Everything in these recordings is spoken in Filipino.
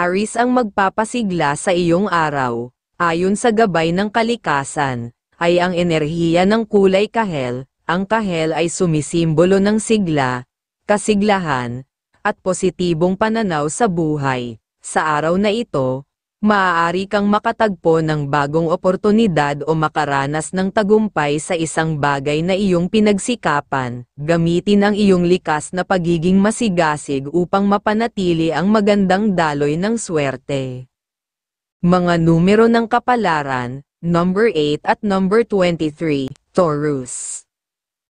Aries ang magpapasigla sa iyong araw. Ayon sa gabay ng kalikasan, ay ang enerhiya ng kulay kahel. Ang kahel ay sumisimbolo ng sigla, kasiglahan, at positibong pananaw sa buhay. Sa araw na ito, maaari kang makatagpo ng bagong oportunidad o makaranas ng tagumpay sa isang bagay na iyong pinagsikapan. Gamitin ang iyong likas na pagiging masigasig upang mapanatili ang magandang daloy ng swerte. Mga numero ng kapalaran, number 8 at number 23, Taurus.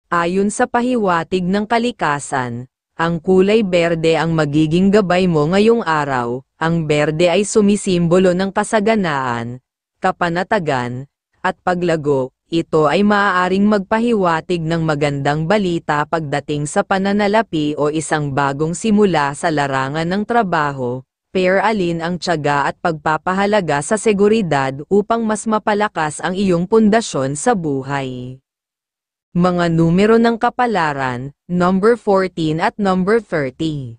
Ayon sa pahiwatig ng kalikasan, ang kulay berde ang magiging gabay mo ngayong araw. Ang berde ay sumisimbolo ng kasaganaan, kapanatagan, at paglago. Ito ay maaaring magpahiwatig ng magandang balita pagdating sa pananalapi o isang bagong simula sa larangan ng trabaho. Alin ang tiyaga at pagpapahalaga sa seguridad upang mas mapalakas ang iyong pundasyon sa buhay. Mga numero ng kapalaran, number 14 at number 30.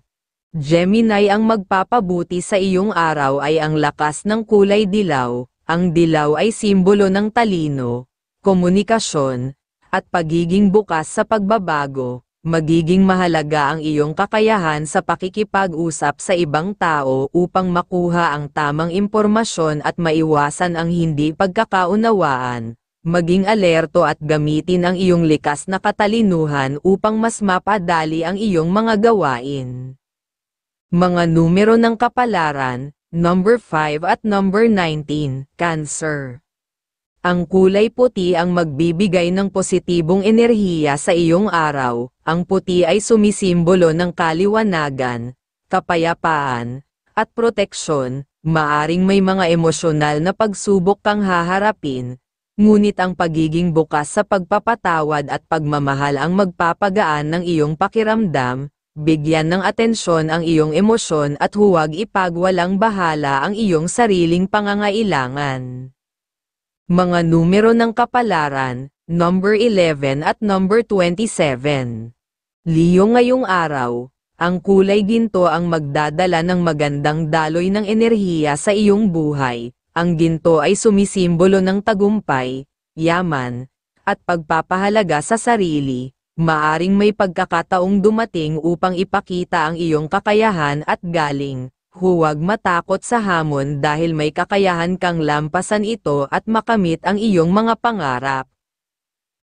Gemini, ang magpapabuti sa iyong araw ay ang lakas ng kulay dilaw. Ang dilaw ay simbolo ng talino, komunikasyon, at pagiging bukas sa pagbabago. Magiging mahalaga ang iyong kakayahan sa pakikipag-usap sa ibang tao upang makuha ang tamang impormasyon at maiwasan ang hindi pagkakaunawaan. Maging alerto at gamitin ang iyong likas na katalinuhan upang mas mapadali ang iyong mga gawain. Mga numero ng kapalaran, number 5 at number 19, Cancer. Ang kulay puti ang magbibigay ng positibong enerhiya sa iyong araw. Ang puti ay sumisimbolo ng kaliwanagan, kapayapaan, at proteksyon. Maaring may mga emosyonal na pagsubok kang haharapin, ngunit ang pagiging bukas sa pagpapatawad at pagmamahal ang magpapagaan ng iyong pakiramdam. Bigyan ng atensyon ang iyong emosyon at huwag ipagwalang bahala ang iyong sariling pangangailangan. Mga numero ng kapalaran, number 11 at number 27. Leo, ngayong araw, ang kulay ginto ang magdadala ng magandang daloy ng enerhiya sa iyong buhay. Ang ginto ay sumisimbolo ng tagumpay, yaman, at pagpapahalaga sa sarili. Maaring may pagkakataong dumating upang ipakita ang iyong kakayahan at galing. Huwag matakot sa hamon dahil may kakayahan kang lampasan ito at makamit ang iyong mga pangarap.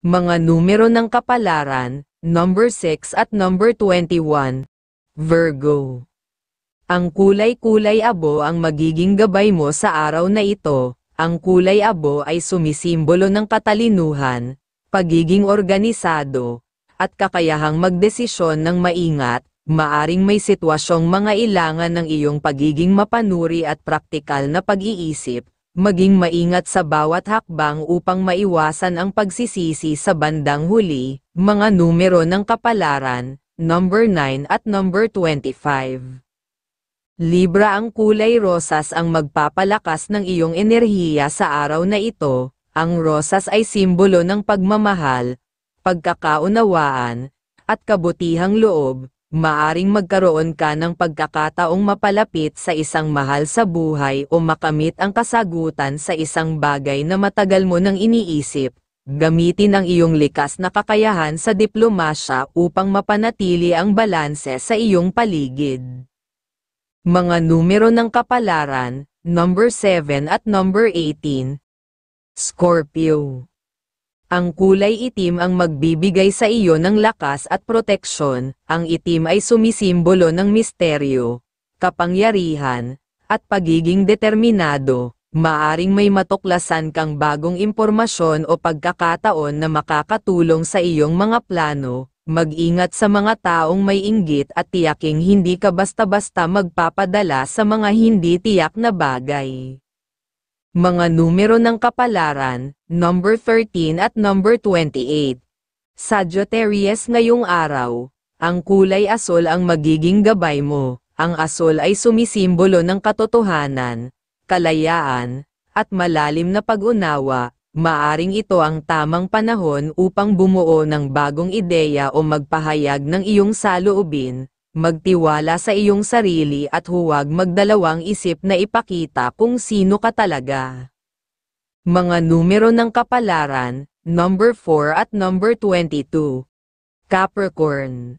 Mga numero ng kapalaran, number 6 at number 21, Virgo. Ang kulay abo ang magiging gabay mo sa araw na ito. Ang kulay abo ay sumisimbolo ng katalinuhan, pagiging organisado, at kakayahang magdesisyon ng maingat. Maaring may sitwasyong mangailangan ng iyong pagiging mapanuri at praktikal na pag-iisip. Maging maingat sa bawat hakbang upang maiwasan ang pagsisisi sa bandang huli. Mga numero ng kapalaran, number 9 at number 25. Libra, ang kulay rosas ang magpapalakas ng iyong enerhiya sa araw na ito. Ang rosas ay simbolo ng pagmamahal, pagkakaunawaan, at kabutihang loob. Maaring magkaroon ka ng pagkakataong mapalapit sa isang mahal sa buhay o makamit ang kasagutan sa isang bagay na matagal mo nang iniisip. Gamitin ang iyong likas na kakayahan sa diplomasya upang mapanatili ang balanse sa iyong paligid. Mga numero ng kapalaran, number 7 at number 18, Scorpio. Ang kulay itim ang magbibigay sa iyo ng lakas at proteksyon. Ang itim ay sumisimbolo ng misteryo, kapangyarihan, at pagiging determinado. Maaring may matuklasan kang bagong impormasyon o pagkakataon na makakatulong sa iyong mga plano. Mag-ingat sa mga taong may inggit at tiyaking hindi ka basta-basta magpapadala sa mga hindi tiyak na bagay. Mga numero ng kapalaran, number 13 at number 28. Sagittarius, ngayong araw, ang kulay asul ang magiging gabay mo. Ang asul ay sumisimbolo ng katotohanan, kalayaan, at malalim na pag-unawa. Maaring ito ang tamang panahon upang bumuo ng bagong ideya o magpahayag ng iyong saloobin. magtiwala sa iyong sarili at huwag magdalawang isip na ipakita kung sino ka talaga. Mga numero ng kapalaran, number 4 at number 22. Capricorn.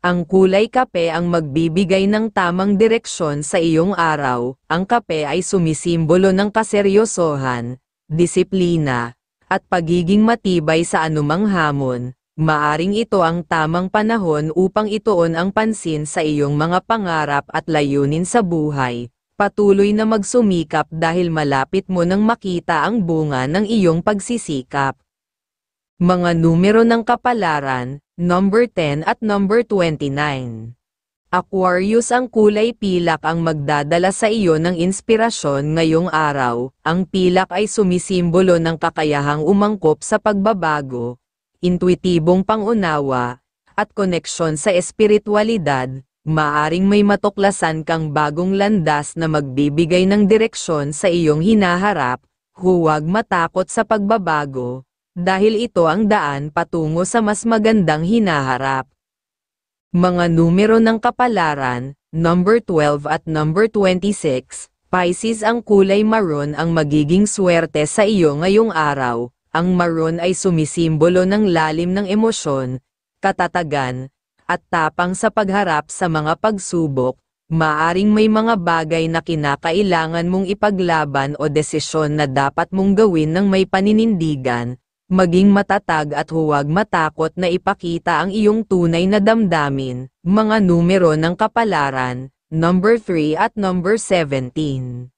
Ang kulay kape ang magbibigay ng tamang direksyon sa iyong araw. Ang kape ay sumisimbolo ng kaseryosohan, disiplina, at pagiging matibay sa anumang hamon. Maaring ito ang tamang panahon upang ituon ang pansin sa iyong mga pangarap at layunin sa buhay. Patuloy na magsumikap dahil malapit mo nang makita ang bunga ng iyong pagsisikap. Mga numero ng kapalaran, number 10 at number 29. Aquarius. Ang kulay pilak ang magdadala sa iyo ng inspirasyon ngayong araw. Ang pilak ay sumisimbolo ng kakayahang umangkop sa pagbabago, intuitibong pangunawa, at koneksyon sa espiritualidad. Maaring may matuklasan kang bagong landas na magbibigay ng direksyon sa iyong hinaharap. Huwag matakot sa pagbabago, dahil ito ang daan patungo sa mas magandang hinaharap. Mga numero ng kapalaran, number 12 at number 26. Pisces. Ang kulay maroon ang magiging swerte sa iyo ngayong araw. Ang maroon ay sumisimbolo ng lalim ng emosyon, katatagan, at tapang sa pagharap sa mga pagsubok. Maaring may mga bagay na kinakailangan mong ipaglaban o desisyon na dapat mong gawin ng may paninindigan. Maging matatag at huwag matakot na ipakita ang iyong tunay na damdamin. Mga numero ng kapalaran, number 3 at number 17.